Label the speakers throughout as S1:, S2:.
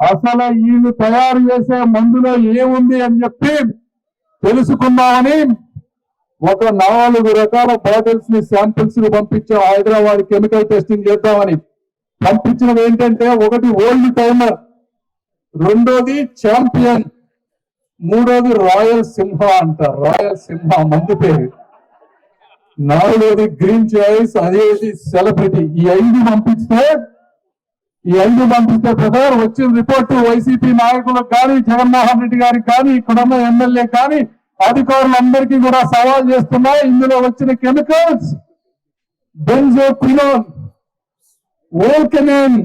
S1: అసలు వీళ్ళు తయారు చేసే మందులో ఏముంది అని చెప్పి తెలుసుకుందామని ఒక 4 రకాల బాటిల్స్ ని శాంపిల్స్ ని పంపించాం హైదరాబాద్ కెమికల్ టెస్టింగ్ చేద్దామని. పంపించినది ఏంటంటే ఒకటి ఓల్డ్ టైమర్, రెండోది ఛాంపియన్, మూడోది రాయల్ సింహ అంట. రాయల్ సింహ మందు పేరు. నాలుగోది గ్రీన్ చాయిస్, అదేది సెలబ్రిటీ. ఈ 5 పంపిస్తే బ్రదర్ వచ్చిన రిపోర్టు వైసీపీ నాయకులకు కానీ జగన్మోహన్ రెడ్డి గారికి కానీ ఇక్కడున్న ఎమ్మెల్యే కానీ అధికారులందరికీ కూడా సవాల్ చేస్తున్నా. ఇందులో వచ్చిన కెమికల్స్ బెంజోక్వినోన్, వోల్కెనిన్,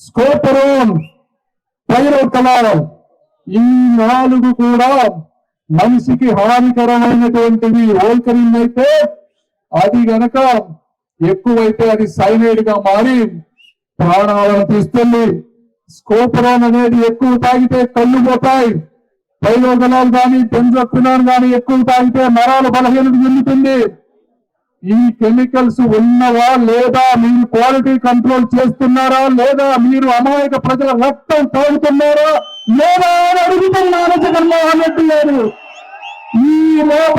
S1: స్కోపరోన్, పైరోకలాల్, ఈ 4 కూడా మనిషికి హానికరమైనటువంటివి. వోల్కెనిన్ అయితే అది గనక ఎక్కువైతే అది సైనైడ్ గా మారి ప్రాణాలను తీస్తుంది. స్కోపరోన్ అనేది ఎక్కువ తాగితే కళ్ళు పోతాయి. పైరోకలాల్ కానీ బెంజోక్వినోన్ కానీ ఎక్కువ తాగితే నరాలు బలహీనత చెందుతుంది. ఈ కెమికల్స్ ఉన్నవా లేదా, మీరు క్వాలిటీ కంట్రోల్ చేస్తున్నారా లేదా, మీరు అమాయక ప్రజల రక్తం తాగుతున్నారా లేదా అని అడుగుతున్నాను జగన్మోహన్ రెడ్డి గారు. ఈ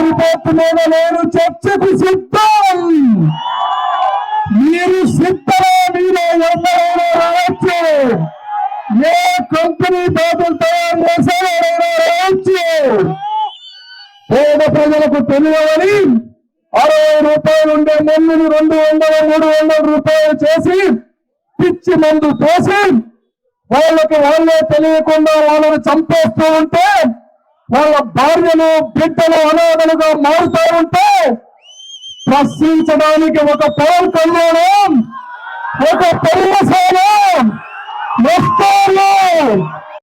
S1: రిపోర్ట్ మీద నేను చర్చకు సిద్ధం. మీరు సిద్ధమా? మీరు ఎవరైనా రావచ్చు. ఏ కంపెనీ బాధలు తయారు చేశారో రావచ్చు. పేద ప్రజలకు తెలియవని 60 రూపాయలు ఉండే మందుని 200, 300 రూపాయలు చేసి పిచ్చి మందు పోసి వాళ్ళకి వాళ్ళే తెలియకుండా వాళ్ళని చంపేస్తూ ఉంటే, వాళ్ళ భార్యలు బిడ్డలు అనాథలుగా మారుతూ ఉంటే ప్రశ్నించడానికి ఒక పవన్ కళ్యాణం, ఒక పర్యసేన వస్తారు.